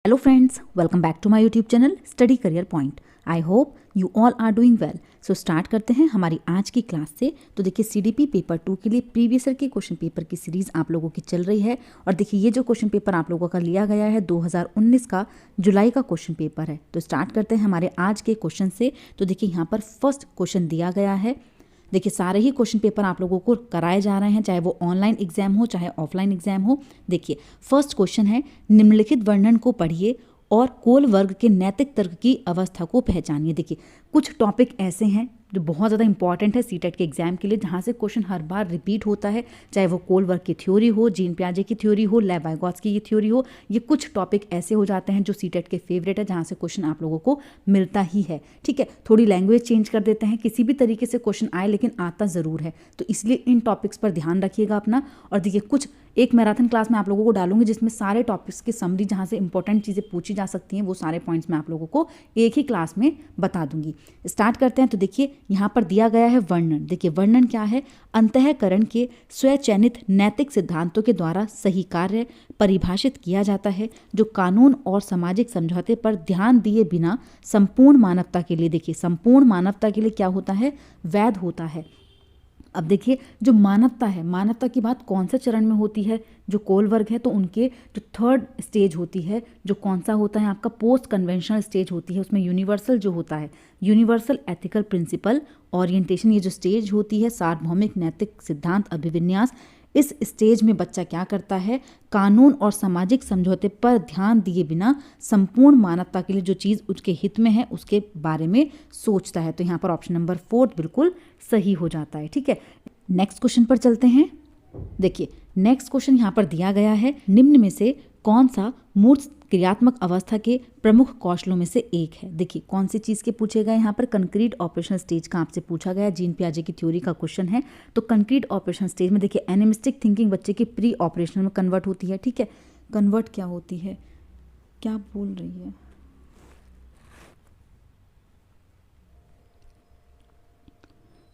Hello friends, welcome back to my YouTube channel Study Career Point. I hope you all are doing well. So start करते हैं हमारी आज की class से। तो देखिए CDP पेपर 2 के लिए प्रीवियस ईयर के क्वेश्चन पेपर की सीरीज़ आप लोगों की चल रही है और देखिए ये जो क्वेश्चन पेपर आप लोगों का लिया गया है 2019 का जुलाई का क्वेश्चन पेपर है। तो स्टार्ट करते हैं हमारे आज के क्वेश्चन से। तो देखिए यहाँ पर फर्स्ट क्वेश्चन दिया गया है। देखिए सारे ही क्वेश्चन पेपर आप लोगों को कराए जा रहे हैं, चाहे वो ऑनलाइन एग्जाम हो चाहे ऑफलाइन एग्जाम हो। देखिए फर्स्ट क्वेश्चन है, निम्नलिखित वर्णन को पढ़िए और कोल वर्ग के नैतिक तर्क की अवस्था को पहचानिए। देखिए कुछ टॉपिक ऐसे हैं जो बहुत ज़्यादा इंपॉर्टेंट है सीटेट के एग्जाम के लिए, जहाँ से क्वेश्चन हर बार रिपीट होता है, चाहे वो कोल वर्ग की थ्योरी हो, जीन पियाजे की थ्योरी हो, लेव वाइगॉत्स्की की थ्योरी हो। ये कुछ टॉपिक ऐसे हो जाते हैं जो सीटेट के फेवरेट है, जहाँ से क्वेश्चन आप लोगों को मिलता ही है। ठीक है, थोड़ी लैंग्वेज चेंज कर देते हैं, किसी भी तरीके से क्वेश्चन आए लेकिन आता ज़रूर है। तो इसलिए इन टॉपिक्स पर ध्यान रखिएगा अपना। और देखिए कुछ एक मैराथन क्लास में आप लोगों को डालूंगी जिसमें सारे टॉपिक्स की समरी, जहाँ से इंपॉर्टेंट चीज़ें पूछी जा सकती हैं, वो सारे पॉइंट्स मैं आप लोगों को एक ही क्लास में बता दूंगी। स्टार्ट करते हैं। तो देखिए यहाँ पर दिया गया है वर्णन। देखिए वर्णन क्या है? अंतःकरण के स्वचयनित नैतिक सिद्धांतों के द्वारा सही कार्य परिभाषित किया जाता है जो कानून और सामाजिक समझौते पर ध्यान दिए बिना संपूर्ण मानवता के लिए, देखिए संपूर्ण मानवता के लिए क्या होता है? वैध होता है। अब देखिए जो मानवता है, मानवता की बात कौन से चरण में होती है? जो कोल वर्ग है तो उनके जो थर्ड स्टेज होती है, जो कौन सा होता है आपका? पोस्ट कन्वेंशनल स्टेज होती है। उसमें यूनिवर्सल जो होता है, यूनिवर्सल एथिकल प्रिंसिपल ओरिएंटेशन, ये जो स्टेज होती है, सार्वभौमिक नैतिक सिद्धांत अभिविन्यास। इस स्टेज में बच्चा क्या करता है? कानून और सामाजिक समझौते पर ध्यान दिए बिना संपूर्ण मानवता के लिए जो चीज़ उसके हित में है उसके बारे में सोचता है। तो यहाँ पर ऑप्शन नंबर 4 बिल्कुल सही हो जाता है। ठीक है, नेक्स्ट क्वेश्चन पर चलते हैं। देखिए नेक्स्ट क्वेश्चन यहाँ पर दिया गया है, निम्न में से कौन सा मूर्त क्रियात्मक अवस्था के प्रमुख कौशलों में से एक है? देखिए कौन सी चीज़ के पूछे गए यहाँ पर? कंक्रीट ऑपरेशनल स्टेज का आपसे पूछा गया, जीन पियाजे की थ्योरी का क्वेश्चन है। तो कंक्रीट ऑपरेशनल स्टेज में देखिए एनिमिस्टिक थिंकिंग बच्चे की प्री ऑपरेशनल में कन्वर्ट होती है। ठीक है, कन्वर्ट क्या होती है? क्या बोल रही है?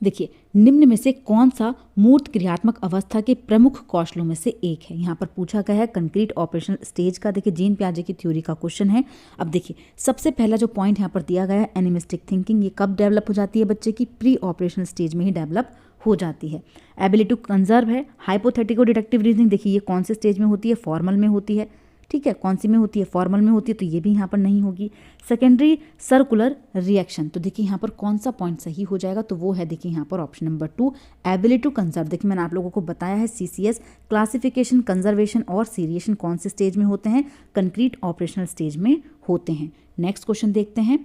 देखिए निम्न में से कौन सा मूर्त क्रियात्मक अवस्था के प्रमुख कौशलों में से एक है? यहाँ पर पूछा गया है कंक्रीट ऑपरेशनल स्टेज का। देखिए जीन पियाजे की थ्योरी का क्वेश्चन है। अब देखिए सबसे पहला जो पॉइंट यहाँ पर दिया गया है, एनिमिस्टिक थिंकिंग, ये कब डेवलप हो जाती है बच्चे की? प्री ऑपरेशनल स्टेज में ही डेवलप हो जाती है। एबिलिटी टू कंजर्व है, हाइपोथेटिको डिडक्टिव रीजनिंग, देखिए ये कौन से स्टेज में होती है? फॉर्मल में होती है। ठीक है, कौन सी में होती है? फॉर्मल में होती है, तो ये भी यहाँ पर नहीं होगी। सेकेंडरी सर्कुलर रिएक्शन, तो देखिए यहाँ पर कौन सा पॉइंट सही हो जाएगा? तो वो है देखिए यहाँ पर option number 2 ability to conserve. देखिए मैंने आप लोगों को बताया है CCS क्लासिफिकेशन, कंजर्वेशन और सीरिएशन कौन से स्टेज में होते हैं? कंक्रीट ऑपरेशनल स्टेज में होते हैं। नेक्स्ट क्वेश्चन देखते हैं।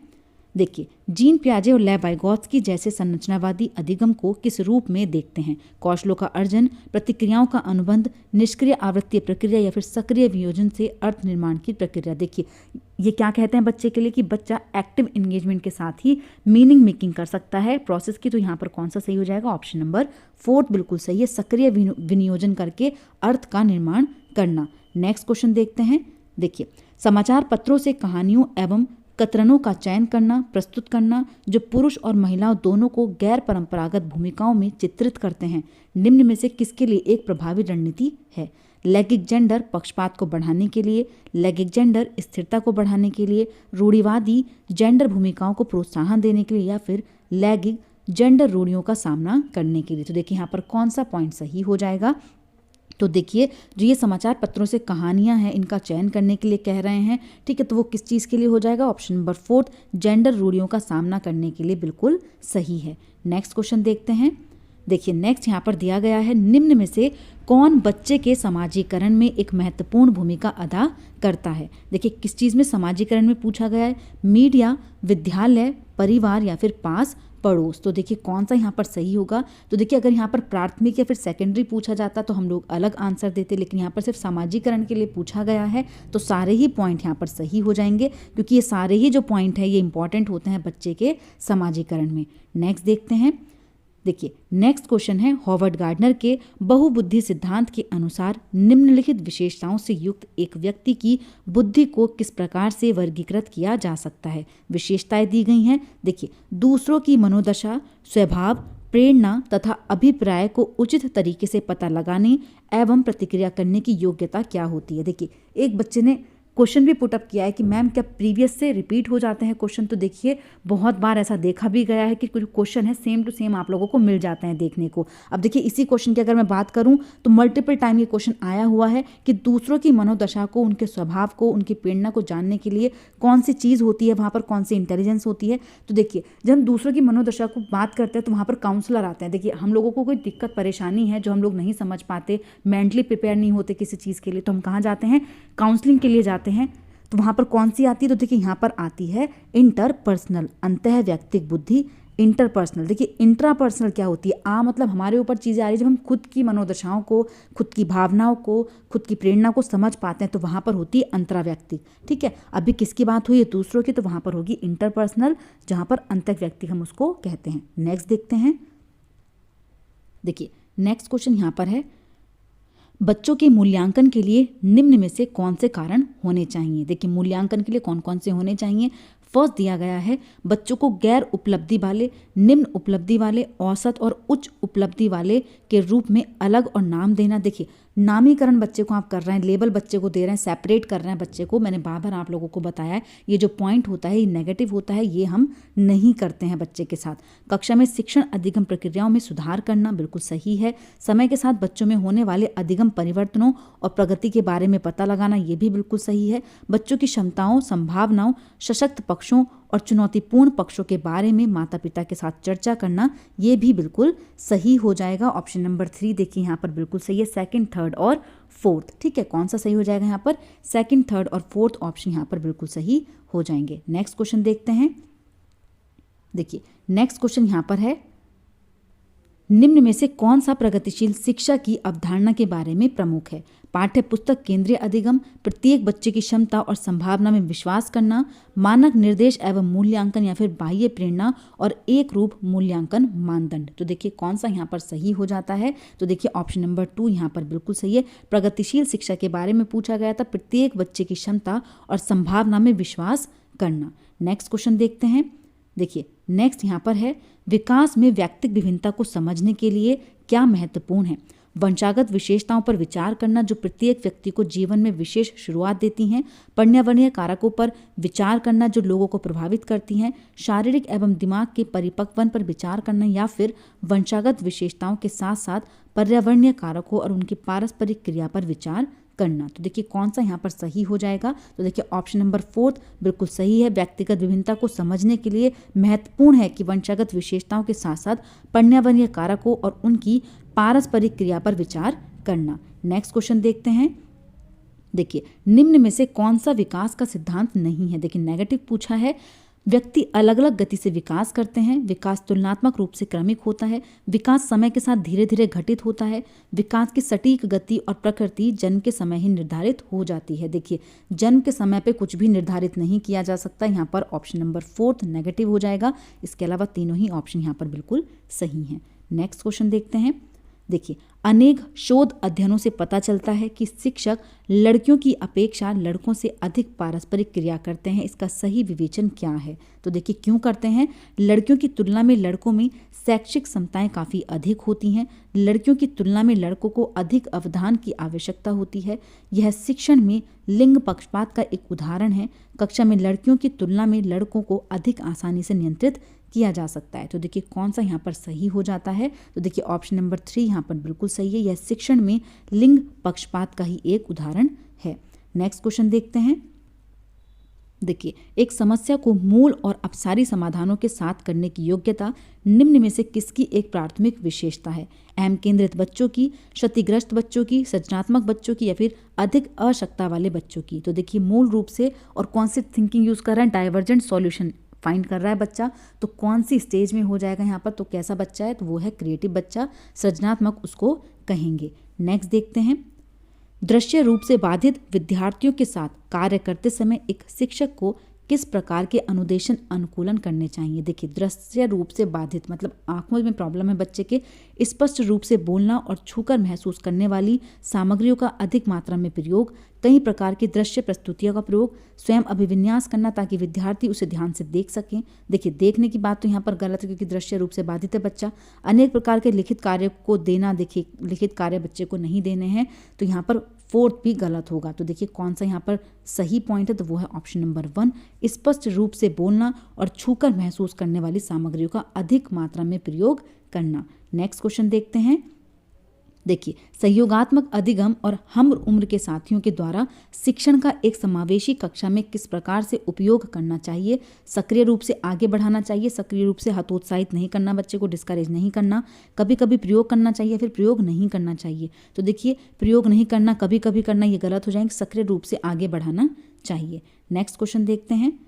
देखिए जीन पियाजे और लेव वाइगॉत्स्की जैसे संरचनावादी अधिगम को किस रूप में देखते हैं? कौशलों का अर्जन, प्रतिक्रियाओं का अनुबंध, निष्क्रिय आवृत्तीय प्रक्रिया या फिर सक्रिय वियोजन से अर्थ निर्माण की प्रक्रिया। देखिए ये क्या कहते हैं बच्चे के लिए कि बच्चा एक्टिव इंगेजमेंट के साथ ही मीनिंग मेकिंग कर सकता है प्रोसेस की। तो यहाँ पर कौन सा सही हो जाएगा? ऑप्शन नंबर 4 बिल्कुल सही है, सक्रिय विनियोजन करके अर्थ का निर्माण करना। नेक्स्ट क्वेश्चन देखते हैं। देखिए समाचार पत्रों से कहानियों एवं कतरनों का चयन करना, प्रस्तुत करना जो पुरुष और महिलाओं दोनों को गैर परंपरागत भूमिकाओं में चित्रित करते हैं, निम्न में से किसके लिए एक प्रभावी रणनीति है? लैंगिक जेंडर पक्षपात को बढ़ाने के लिए, लैंगिक जेंडर स्थिरता को बढ़ाने के लिए, रूढ़िवादी जेंडर भूमिकाओं को प्रोत्साहन देने के लिए, या फिर लैंगिक जेंडर रूढ़ियों का सामना करने के लिए। तो देखिए यहाँ पर कौन सा पॉइंट सही हो जाएगा? तो देखिए जो ये समाचार पत्रों से कहानियां हैं इनका चयन करने के लिए कह रहे हैं। ठीक है, तो वो किस चीज़ के लिए हो जाएगा? ऑप्शन नंबर 4 जेंडर रूढ़ियों का सामना करने के लिए बिल्कुल सही है। नेक्स्ट क्वेश्चन देखते हैं। देखिए नेक्स्ट यहाँ पर दिया गया है, निम्न में से कौन बच्चे के समाजीकरण में एक महत्वपूर्ण भूमिका अदा करता है? देखिए किस चीज़ में समाजीकरण में पूछा गया है? मीडिया, विद्यालय, परिवार या फिर पास पड़ोस। तो देखिए कौन सा यहाँ पर सही होगा? तो देखिए अगर यहाँ पर प्राथमिक या फिर सेकेंडरी पूछा जाता तो हम लोग अलग आंसर देते, लेकिन यहाँ पर सिर्फ समाजीकरण के लिए पूछा गया है तो सारे ही पॉइंट यहाँ पर सही हो जाएंगे, क्योंकि ये सारे ही जो पॉइंट है ये इंपॉर्टेंट होते हैं बच्चे के समाजीकरण में। नेक्स्ट देखते हैं। देखिए नेक्स्ट क्वेश्चन है, हॉवर्ड गार्डनर के बहुबुद्धि सिद्धांत के अनुसार निम्नलिखित विशेषताओं से युक्त एक व्यक्ति की बुद्धि को किस प्रकार से वर्गीकृत किया जा सकता है? विशेषताएं दी गई हैं। देखिए दूसरों की मनोदशा, स्वभाव, प्रेरणा तथा अभिप्राय को उचित तरीके से पता लगाने एवं प्रतिक्रिया करने की योग्यता क्या होती है? देखिए एक बच्चे ने क्वेश्चन भी पुटअप किया है कि मैम क्या प्रीवियस से रिपीट हो जाते हैं क्वेश्चन। तो देखिए बहुत बार ऐसा देखा भी गया है कि कुछ क्वेश्चन है सेम टू सेम आप लोगों को मिल जाते हैं देखने को। अब देखिए इसी क्वेश्चन की अगर मैं बात करूं तो मल्टीपल टाइम ये क्वेश्चन आया हुआ है कि दूसरों की मनोदशा को, उनके स्वभाव को, उनकी प्रेरणा को जानने के लिए कौन सी चीज़ होती है, वहाँ पर कौन सी इंटेलिजेंस होती है। तो देखिए जब हम दूसरों की मनोदशा को बात करते हैं तो वहाँ पर काउंसलर आते हैं। देखिए हम लोगों को कोई दिक्कत परेशानी है जो हम लोग नहीं समझ पाते, मेंटली प्रिपेयर नहीं होते किसी चीज़ के लिए, तो हम कहाँ जाते हैं, काउंसलिंग के लिए जाते हैं। तो वहाँ पर कौन सी आती है, तो देखिए यहाँ पर आती है इंटरपर्सनल, अंतः व्यक्तिक बुद्धि। इंटरपर्सनल, देखिए इंट्रापर्सनल क्या होती है, मतलब हमारे ऊपर चीज़ें आ रही है जब हम खुद की मनोदशाओं को, खुद की भावनाओं को, खुद की प्रेरणा को समझ पाते हैं, तो वहाँ पर होती है अंतराव्यक्तिक। ठीक है, अभी किसकी बात हुई है, दूसरों की, तो वहाँ पर होगी इंटरपर्सनल, जहाँ पर अंतर्व्यक्तिक हम उसको कहते हैं। नेक्स्ट देखते हैं। देखिए नेक्स्ट क्वेश्चन यहाँ पर है, बच्चों के मूल्यांकन के लिए निम्न में से कौन से कारण होने चाहिए। देखिए मूल्यांकन के लिए कौन कौन से होने चाहिए। फर्स्ट दिया गया है बच्चों को गैर उपलब्धि वाले, निम्न उपलब्धि वाले, औसत और उच्च उपलब्धि वाले के रूप में अलग और नाम देना। देखिए नामीकरण बच्चे को आप कर रहे हैं, लेबल बच्चे को दे रहे हैं, सेपरेट कर रहे हैं बच्चे को। मैंने बार बार आप लोगों को बताया है ये जो पॉइंट होता है ये नेगेटिव होता है, ये हम नहीं करते हैं बच्चे के साथ। कक्षा में शिक्षण अधिगम प्रक्रियाओं में सुधार करना बिल्कुल सही है। समय के साथ बच्चों में होने वाले अधिगम परिवर्तनों और प्रगति के बारे में पता लगाना, ये भी बिल्कुल सही है। बच्चों की क्षमताओं, संभावनाओं, सशक्त पक्षों और चुनौतीपूर्ण पक्षों के बारे में माता पिता के साथ चर्चा करना, ये भी बिल्कुल सही हो जाएगा। ऑप्शन नंबर 3 देखिए यहाँ पर बिल्कुल सही है, सेकंड, थर्ड और फोर्थ। ठीक है, कौन सा सही हो जाएगा यहाँ पर, सेकंड, थर्ड और फोर्थ ऑप्शन यहाँ पर बिल्कुल सही हो जाएंगे। नेक्स्ट क्वेश्चन देखते हैं। देखिए नेक्स्ट क्वेश्चन यहाँ पर है, निम्न में से कौन सा प्रगतिशील शिक्षा की अवधारणा के बारे में प्रमुख है। पाठ्य पुस्तक केंद्रीय अधिगम, प्रत्येक बच्चे की क्षमता और संभावना में विश्वास करना, मानक निर्देश एवं मूल्यांकन या फिर बाह्य प्रेरणा और एक रूप मूल्यांकन मानदंड। तो देखिए कौन सा यहाँ पर सही हो जाता है, तो देखिए ऑप्शन नंबर 2 यहाँ पर बिल्कुल सही है। प्रगतिशील शिक्षा के बारे में पूछा गया था, प्रत्येक बच्चे की क्षमता और संभावना में विश्वास करना। नेक्स्ट क्वेश्चन देखते हैं। देखिए नेक्स्ट यहाँ पर है, विकास में व्यक्तिक विभिन्नता को समझने के लिए क्या महत्वपूर्ण है। वंशागत विशेषताओं पर विचार करना जो प्रत्येक व्यक्ति को जीवन में विशेष शुरुआत देती हैं। पर्यावरणीय कारकों पर विचार करना जो लोगों को प्रभावित करती हैं। शारीरिक एवं दिमाग के परिपक्वन पर विचार करना, या फिर वंशागत विशेषताओं के साथ साथ पर्यावरणीय कारकों और उनकी पारस्परिक क्रिया पर विचार करना। तो देखिए कौन सा यहाँ पर सही हो जाएगा, तो देखिए ऑप्शन नंबर 4 बिल्कुल सही है। व्यक्तिगत विभिन्नता को समझने के लिए महत्वपूर्ण है कि वंशागत विशेषताओं के साथ साथ पर्यावरणीय कारकों और उनकी पारस्परिक क्रिया पर विचार करना। नेक्स्ट क्वेश्चन देखते हैं। देखिए निम्न में से कौन सा विकास का सिद्धांत नहीं है। देखिए नेगेटिव पूछा है, व्यक्ति अलग अलग गति से विकास करते हैं। विकास तुलनात्मक रूप से क्रमिक होता है। विकास समय के साथ धीरे धीरे घटित होता है। विकास की सटीक गति और प्रकृति जन्म के समय ही निर्धारित हो जाती है। देखिए जन्म के समय पे कुछ भी निर्धारित नहीं किया जा सकता। यहाँ पर ऑप्शन नंबर 4 नेगेटिव हो जाएगा। इसके अलावा तीनों ही ऑप्शन यहाँ पर बिल्कुल सही हैं। नेक्स्ट क्वेश्चन देखते हैं। देखिए अनेक शोध अध्ययनों से पता चलता है कि शिक्षक लड़कियों की अपेक्षा लड़कों से अधिक पारस्परिक क्रिया करते हैं। इसका सही विवेचन क्या है, तो देखिए क्यों करते हैं। लड़कियों की तुलना में लड़कों में शैक्षिक क्षमताएं काफ़ी अधिक होती हैं। लड़कियों की तुलना में लड़कों को अधिक अवधान की आवश्यकता होती है। यह शिक्षण में लिंग पक्षपात का एक उदाहरण है। कक्षा में लड़कियों की तुलना में लड़कों को अधिक आसानी से नियंत्रित किया जा सकता है। तो देखिए कौन सा यहाँ पर सही हो जाता है, तो देखिए ऑप्शन नंबर 3 यहाँ पर बिल्कुल सही है। यह शिक्षण में लिंग पक्षपात का ही एक उदाहरण है। नेक्स्ट क्वेश्चन देखते हैं। देखिए एक समस्या को मूल और अपसारी समाधानों के साथ करने की योग्यता निम्न में से किसकी एक प्राथमिक विशेषता है। अहम केंद्रित बच्चों की, क्षतिग्रस्त बच्चों की, सृजनात्मक बच्चों की, या फिर अधिक आवश्यकता वाले बच्चों की। तो देखिए मूल रूप से और कौन सी थिंकिंग यूज कर रहे हैं, डाइवर्जेंट सॉल्यूशन फाइंड कर रहा है बच्चा, तो कौन सी स्टेज में हो जाएगा यहाँ पर, तो कैसा बच्चा है, तो वो है क्रिएटिव बच्चा, सृजनात्मक उसको कहेंगे। नेक्स्ट देखते हैं। दृश्य रूप से बाधित विद्यार्थियों के साथ कार्य करते समय एक शिक्षक को किस प्रकार के अनुदेशन अनुकूलन करने चाहिए। देखिए दृश्य रूप से बाधित मतलब आंखों में प्रॉब्लम है बच्चे के, स्पष्ट रूप से बोलना और छूकर महसूस करने वाली सामग्रियों का अधिक मात्रा में प्रयोग, कई प्रकार की दृश्य प्रस्तुतियों का प्रयोग, स्वयं अभिविन्यास करना ताकि विद्यार्थी उसे ध्यान से देख सकें। देखिए देखने की बात तो यहाँ पर गलत है क्योंकि दृश्य रूप से बाधित है बच्चा। अनेक प्रकार के लिखित कार्य को देना, देखिए लिखित कार्य बच्चे को नहीं देने हैं, तो यहाँ पर फोर्थ भी गलत होगा। तो देखिए कौन सा यहाँ पर सही पॉइंट है, तो वो है ऑप्शन नंबर 1, स्पष्ट रूप से बोलना और छूकर महसूस करने वाली सामग्रियों का अधिक मात्रा में प्रयोग करना। नेक्स्ट क्वेश्चन देखते हैं। देखिए सहयोगात्मक अधिगम और हम उम्र के साथियों के द्वारा शिक्षण का एक समावेशी कक्षा में किस प्रकार से उपयोग करना चाहिए। सक्रिय रूप से आगे बढ़ाना चाहिए, सक्रिय रूप से हतोत्साहित नहीं करना, बच्चे को डिस्करेज नहीं करना, कभी कभी प्रयोग करना चाहिए, फिर प्रयोग नहीं करना चाहिए। तो देखिए प्रयोग नहीं करना, कभी कभी करना, ये गलत हो जाएंगे, सक्रिय रूप से आगे बढ़ाना चाहिए। नेक्स्ट क्वेश्चन देखते हैं।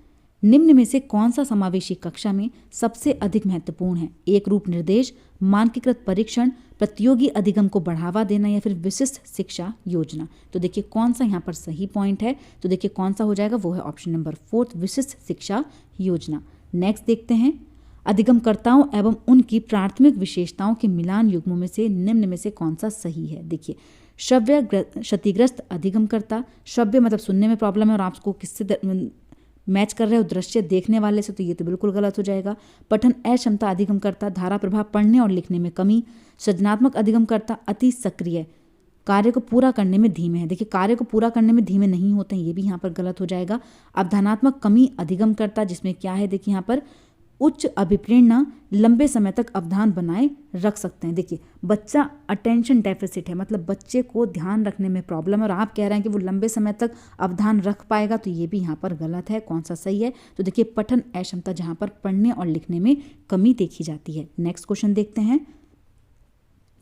निम्न में से कौन सा समावेशी कक्षा में सबसे अधिक महत्वपूर्ण है। एक रूप निर्देश, मानकीकृत परीक्षण, प्रतियोगी अधिगम को बढ़ावा देना या फिर विशिष्ट शिक्षा योजना। तो देखिए कौन सा यहाँ पर सही पॉइंट है, तो देखिए कौन सा हो जाएगा, वो है ऑप्शन नंबर 4, विशिष्ट शिक्षा योजना। नेक्स्ट देखते हैं। अधिगमकर्ताओं एवं उनकी प्राथमिक विशेषताओं के मिलान युग्मों में से निम्न में से कौन सा सही है। देखिए श्रव्य क्षतिग्रस्त अधिगमकर्ता, श्रव्य मतलब सुनने में प्रॉब्लम है और आपको किससे मैच कर रहे हो, दृश्य देखने वाले से, तो ये तो बिल्कुल गलत हो जाएगा। पठन अक्षमता अधिगमकर्ता, धारा प्रभाव पढ़ने और लिखने में कमी। सृजनात्मक अधिगमकर्ता अति सक्रिय, कार्य को पूरा करने में धीमे है। देखिए कार्य को पूरा करने में धीमे नहीं होते हैं, ये भी यहाँ पर गलत हो जाएगा। अवधानात्मक कमी अधिगमकर्ता, जिसमें क्या है, देखिए यहाँ पर उच्च अभिप्रेरणा, लंबे समय तक अवधान बनाए रख सकते हैं। देखिए बच्चा अटेंशन डेफिसिट है, मतलब बच्चे को ध्यान रखने में प्रॉब्लम है और आप कह रहे हैं कि वो लंबे समय तक अवधान रख पाएगा, तो ये भी यहाँ पर गलत है। कौन सा सही है, तो देखिए पठन अक्षमता, जहाँ पर पढ़ने और लिखने में कमी देखी जाती है। नेक्स्ट क्वेश्चन देखते हैं।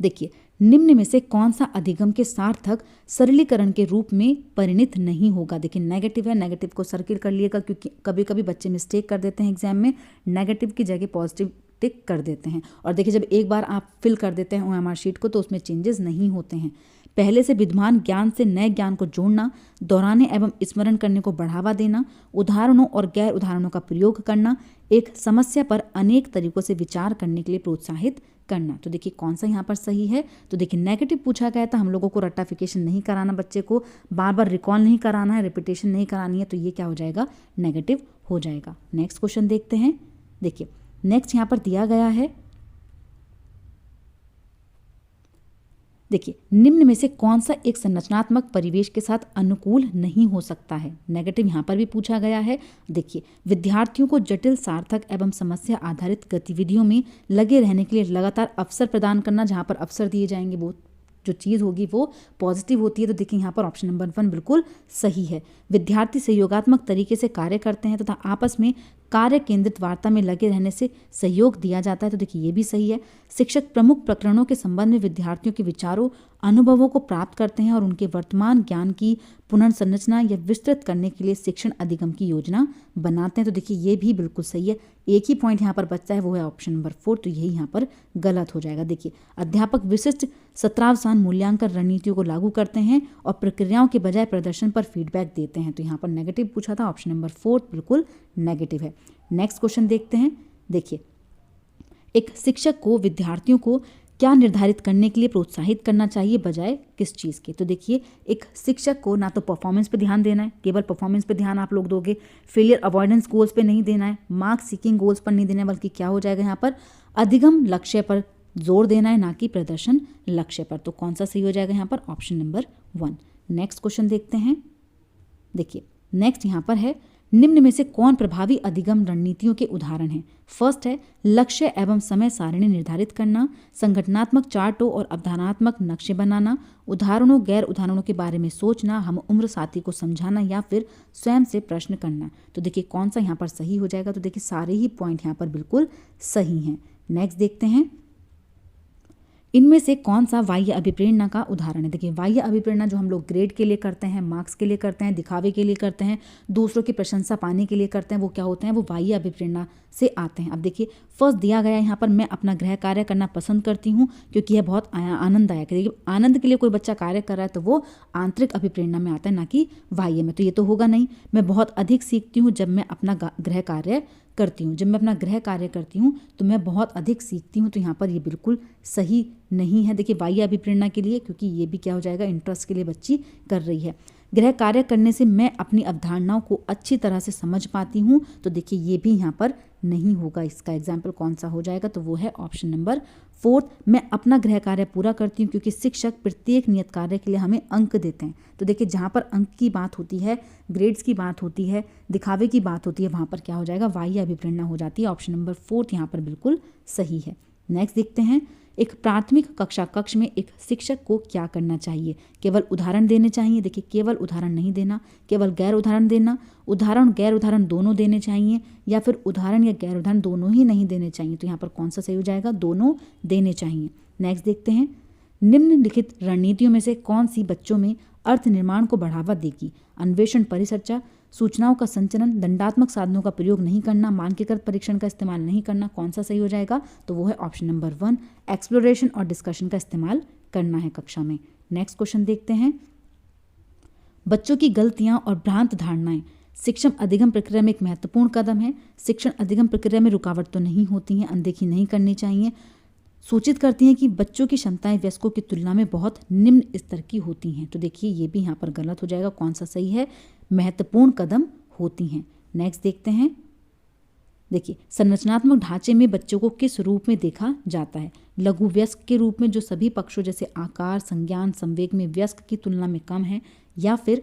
देखिए निम्न में से कौन सा अधिगम के सार्थक सरलीकरण के रूप में परिणित नहीं होगा। देखिए नेगेटिव है, नेगेटिव को सर्किल कर लिएगा, क्योंकि कभी कभी बच्चे मिस्टेक कर देते हैं एग्जाम में, नेगेटिव की जगह पॉजिटिव टिक कर देते हैं। और देखिए जब एक बार आप फिल कर देते हैं OMR शीट को, तो उसमें चेंजेस नहीं होते हैं। पहले से विद्यमान ज्ञान से नए ज्ञान को जोड़ना, दोहराने एवं स्मरण करने को बढ़ावा देना, उदाहरणों और गैर उदाहरणों का प्रयोग करना, एक समस्या पर अनेक तरीकों से विचार करने के लिए प्रोत्साहित करना। तो देखिए कौन सा यहाँ पर सही है, तो देखिए नेगेटिव पूछा गया था, हम लोगों को रट्टाफिकेशन नहीं कराना, बच्चे को बार बार रिकॉल नहीं कराना है, रिपीटेशन नहीं करानी है, तो ये क्या हो जाएगा, नेगेटिव हो जाएगा। नेक्स्ट क्वेश्चन देखते हैं। देखिए नेक्स्ट यहाँ पर दिया गया है। देखिए निम्न में से कौन सा एक संरचनात्मक परिवेश के साथ अनुकूल नहीं हो सकता है। नेगेटिव यहाँ पर भी पूछा गया है। देखिए विद्यार्थियों को जटिल, सार्थक एवं समस्या आधारित गतिविधियों में लगे रहने के लिए लगातार अवसर प्रदान करना, जहाँ पर अवसर दिए जाएंगे वो जो चीज़ होगी वो पॉजिटिव होती है। तो देखिए यहाँ पर ऑप्शन नंबर 1 बिल्कुल सही है। विद्यार्थी सहयोगात्मक तरीके से कार्य करते हैं तथा आपस में कार्य केंद्रित वार्ता में लगे रहने से सहयोग दिया जाता है, तो देखिए ये भी सही है। शिक्षक प्रमुख प्रकरणों के संबंध में विद्यार्थियों के विचारों, अनुभवों को प्राप्त करते हैं और उनके वर्तमान ज्ञान की पुनर्संरचना या विस्तृत करने के लिए शिक्षण अधिगम की योजना बनाते हैं, तो देखिए ये भी बिल्कुल सही है। एक ही पॉइंट यहाँ पर बचता है, वो है ऑप्शन नंबर 4, तो यही यहाँ पर गलत हो जाएगा। देखिए अध्यापक विशिष्ट सत्रावसान मूल्यांकन रणनीतियों को लागू करते हैं और प्रक्रियाओं के बजाय प्रदर्शन पर फीडबैक देते हैं, तो यहाँ पर नेगेटिव पूछा था, ऑप्शन नंबर 4 बिल्कुल नेगेटिव है। नेक्स्ट क्वेश्चन देखते हैं। देखिए एक शिक्षक को विद्यार्थियों को क्या निर्धारित करने के लिए प्रोत्साहित करना चाहिए बजाय किस चीज़ के। तो देखिए एक शिक्षक को ना तो परफॉर्मेंस पे ध्यान देना है, केवल परफॉर्मेंस पे ध्यान आप लोग दोगे, फेलियर अवॉइडेंस गोल्स पे नहीं देना है, मार्क सीकिंग गोल्स पर नहीं देना है, बल्कि क्या हो जाएगा यहाँ पर अधिगम लक्ष्य पर जोर देना है, ना कि प्रदर्शन लक्ष्य पर। तो कौन सा सही हो जाएगा यहाँ पर, ऑप्शन नंबर 1। नेक्स्ट क्वेश्चन देखते हैं। देखिए नेक्स्ट यहाँ पर है, निम्न में से कौन प्रभावी अधिगम रणनीतियों के उदाहरण हैं। फर्स्ट है लक्ष्य एवं समय सारणी निर्धारित करना, संगठनात्मक चार्टों और अवधारणात्मक नक्शे बनाना, उदाहरणों गैर उदाहरणों के बारे में सोचना, हम उम्र साथी को समझाना या फिर स्वयं से प्रश्न करना। तो देखिए कौन सा यहाँ पर सही हो जाएगा, तो देखिए सारे ही पॉइंट यहाँ पर बिल्कुल सही हैं। नेक्स्ट देखते हैं, इनमें से कौन सा बाह्य अभिप्रेरणा का उदाहरण है। देखिए बाह्य अभिप्रेरणा जो हम लोग ग्रेड के लिए करते हैं, मार्क्स के लिए करते हैं, दिखावे के लिए करते हैं, दूसरों की प्रशंसा पाने के लिए करते हैं, वो क्या होते हैं, वो बाह्य अभिप्रेरणा से आते हैं। अब देखिए फर्स्ट दिया गया यहाँ पर, मैं अपना गृह कार्य करना पसंद करती हूँ क्योंकि यह बहुत आनंददायक है। आनंद के लिए कोई बच्चा कार्य कर रहा है तो वो आंतरिक अभिप्रेरणा में आता है, ना कि बाह्य में, तो ये तो होगा नहीं। मैं बहुत अधिक सीखती हूँ जब मैं अपना गृह कार्य करती हूँ, जब मैं अपना गृह कार्य करती हूँ तो मैं बहुत अधिक सीखती हूँ, तो यहाँ पर ये बिल्कुल सही नहीं है। देखिए बाह्य अभिप्रेरणा के लिए, क्योंकि ये भी क्या हो जाएगा, इंटरेस्ट के लिए बच्ची कर रही है। गृह कार्य करने से मैं अपनी अवधारणाओं को अच्छी तरह से समझ पाती हूँ, तो देखिए ये भी यहाँ पर नहीं होगा। इसका एग्जाम्पल कौन सा हो जाएगा, तो वो है ऑप्शन नंबर 4। मैं अपना गृह कार्य पूरा करती हूँ क्योंकि शिक्षक प्रत्येक नियत कार्य के लिए हमें अंक देते हैं। तो देखिए जहाँ पर अंक की बात होती है, ग्रेड्स की बात होती है, दिखावे की बात होती है, वहाँ पर क्या हो जाएगा, वाह्य अभिप्रेरणा हो जाती है। ऑप्शन नंबर 4 यहाँ पर बिल्कुल सही है। नेक्स्ट देखते हैं, एक प्राथमिक कक्षा कक्ष में एक शिक्षक को क्या करना चाहिए। केवल उदाहरण देने चाहिए। देखिए केवल उदाहरण नहीं देना, केवल गैर उदाहरण देना, उदाहरण गैर उदाहरण दोनों देने चाहिए, या फिर उदाहरण या गैर उदाहरण दोनों ही नहीं देने चाहिए। तो यहाँ पर कौन सा सही हो जाएगा, दोनों देने चाहिए। नेक्स्ट देखते हैं, निम्नलिखित रणनीतियों में से कौन सी बच्चों में अर्थ निर्माण को बढ़ावा देगी। अन्वेषण परिचर्चा, सूचनाओं का संचलन, दंडात्मक साधनों का प्रयोग नहीं करना, मानकीकृत परीक्षण का इस्तेमाल नहीं करना। कौन सा सही हो जाएगा, तो वो है ऑप्शन नंबर 1, एक्सप्लोरेशन और डिस्कशन का इस्तेमाल करना है कक्षा में। नेक्स्ट क्वेश्चन देखते हैं, बच्चों की गलतियां और भ्रांत धारणाएं शिक्षण अधिगम प्रक्रिया में एक महत्वपूर्ण कदम है। शिक्षण अधिगम प्रक्रिया में रुकावट तो नहीं होती है, अनदेखी नहीं करनी चाहिए। सूचित करती हैं कि बच्चों की क्षमताएं वयस्कों की तुलना में बहुत निम्न स्तर की होती हैं। तो देखिए ये भी यहाँ पर गलत हो जाएगा। कौन सा सही है, महत्वपूर्ण कदम होती हैं। नेक्स्ट देखते हैं, देखिए संरचनात्मक ढांचे में बच्चों को किस रूप में देखा जाता है। लघु वयस्क के रूप में जो सभी पक्षों जैसे आकार, संज्ञान, संवेग में वयस्क की तुलना में कम है, या फिर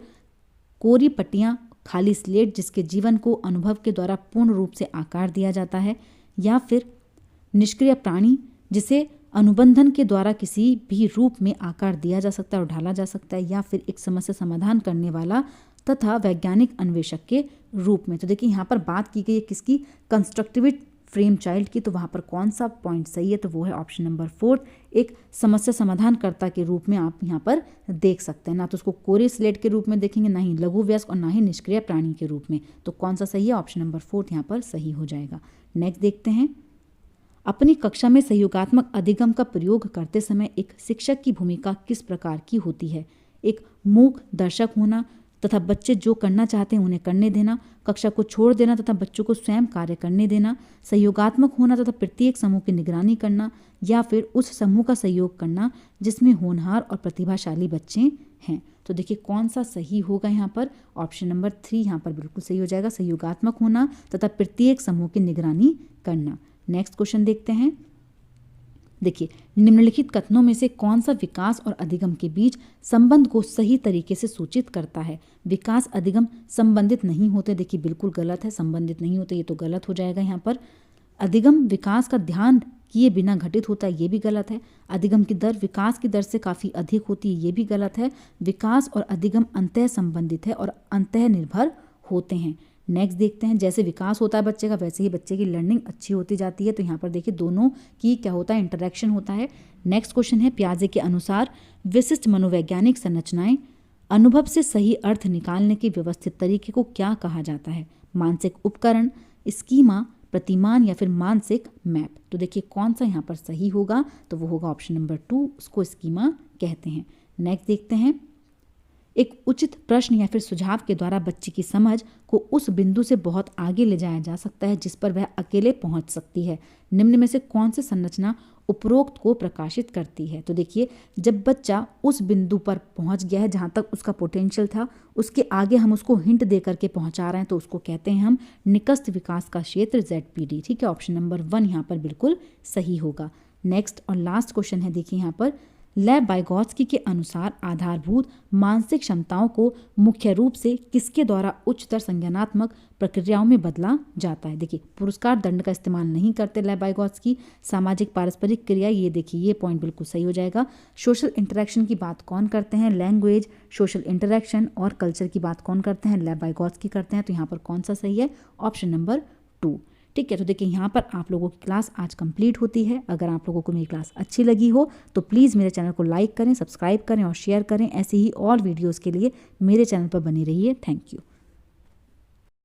कोरी पट्टियाँ, खाली स्लेट जिसके जीवन को अनुभव के द्वारा पूर्ण रूप से आकार दिया जाता है, या फिर निष्क्रिय प्राणी जिसे अनुबंधन के द्वारा किसी भी रूप में आकार दिया जा सकता है और ढाला जा सकता है, या फिर एक समस्या समाधान करने वाला तथा वैज्ञानिक अन्वेषक के रूप में। तो देखिए यहाँ पर बात की गई है किसकी, कंस्ट्रक्टिविस्ट फ्रेम चाइल्ड की। तो वहाँ पर कौन सा पॉइंट सही है, तो वो है ऑप्शन नंबर 4, एक समस्या समाधानकर्ता के रूप में आप यहाँ पर देख सकते हैं। ना तो उसको कोरे स्लेट के रूप में देखेंगे, ना ही लघु वयस्क और ना ही निष्क्रिय प्राणी के रूप में। तो कौन सा सही है, ऑप्शन नंबर 4 यहाँ पर सही हो जाएगा। नेक्स्ट देखते हैं, अपनी कक्षा में सहयोगात्मक अधिगम का प्रयोग करते समय एक शिक्षक की भूमिका किस प्रकार की होती है। एक मूक दर्शक होना तथा बच्चे जो करना चाहते हैं उन्हें करने देना, कक्षा को छोड़ देना तथा बच्चों को स्वयं कार्य करने देना, सहयोगात्मक होना तथा प्रत्येक समूह की निगरानी करना, या फिर उस समूह का सहयोग करना जिसमें होनहार और प्रतिभाशाली बच्चे हैं। तो देखिए कौन सा सही होगा यहाँ पर, ऑप्शन नंबर 3 यहाँ पर बिल्कुल सही हो जाएगा, सहयोगात्मक होना तथा प्रत्येक समूह की निगरानी करना। नेक्स्ट क्वेश्चन देखते हैं, देखिए निम्नलिखित कथनों में से कौन सा विकास और अधिगम के बीच संबंध को सही तरीके से सूचित करता है। विकास अधिगम संबंधित नहीं होते। देखिए बिल्कुल गलत है, संबंधित नहीं होते, ये तो गलत हो जाएगा यहाँ पर। अधिगम विकास का ध्यान किए बिना घटित होता है, ये भी गलत है। अधिगम की दर विकास की दर से काफ़ी अधिक होती है, ये भी गलत है। विकास और अधिगम अंतः संबंधित है और अंतः निर्भर होते हैं। नेक्स्ट देखते हैं, जैसे विकास होता है बच्चे का वैसे ही बच्चे की लर्निंग अच्छी होती जाती है। तो यहाँ पर देखिए दोनों की क्या होता है, इंटरेक्शन होता है। नेक्स्ट क्वेश्चन है, पियाजे के अनुसार विशिष्ट मनोवैज्ञानिक संरचनाएं अनुभव से सही अर्थ निकालने के व्यवस्थित तरीके को क्या कहा जाता है। मानसिक उपकरण, स्कीमा, प्रतिमान या फिर मानसिक मैप। तो देखिए कौन सा यहाँ पर सही होगा, तो वो होगा ऑप्शन नंबर 2, उसको स्कीमा कहते हैं। नेक्स्ट देखते हैं, एक उचित प्रश्न या फिर सुझाव के द्वारा बच्चे की समझ को उस बिंदु से बहुत आगे ले जाया जा सकता है जिस पर वह अकेले पहुंच सकती है। निम्न में से कौन सी संरचना उपरोक्त को प्रकाशित करती है। तो देखिए जब बच्चा उस बिंदु पर पहुंच गया है जहां तक उसका पोटेंशियल था, उसके आगे हम उसको हिंट दे करके पहुंचा रहे हैं, तो उसको कहते हैं हम निकस्त विकास का क्षेत्र ZPD। ठीक है, ऑप्शन नंबर 1 यहाँ पर बिल्कुल सही होगा। नेक्स्ट और लास्ट क्वेश्चन है, देखिए यहाँ पर लेव वाइगोत्स्की के अनुसार आधारभूत मानसिक क्षमताओं को मुख्य रूप से किसके द्वारा उच्चतर संज्ञानात्मक प्रक्रियाओं में बदला जाता है। देखिए पुरस्कार दंड का इस्तेमाल नहीं करते लेव वाइगोत्स्की। सामाजिक पारस्परिक क्रिया, ये देखिए ये पॉइंट बिल्कुल सही हो जाएगा। सोशल इंटरेक्शन की बात कौन करते हैं, लैंग्वेज, सोशल इंटरेक्शन और कल्चर की बात कौन करते हैं, लेव वाइगोत्स्की करते हैं। तो यहाँ पर कौन सा सही है, ऑप्शन नंबर 2। ठीक है, तो देखिए यहाँ पर आप लोगों की क्लास आज कंप्लीट होती है। अगर आप लोगों को मेरी क्लास अच्छी लगी हो तो प्लीज़ मेरे चैनल को लाइक करें, सब्सक्राइब करें और शेयर करें। ऐसे ही और वीडियोस के लिए मेरे चैनल पर बने रहिए। Thank you.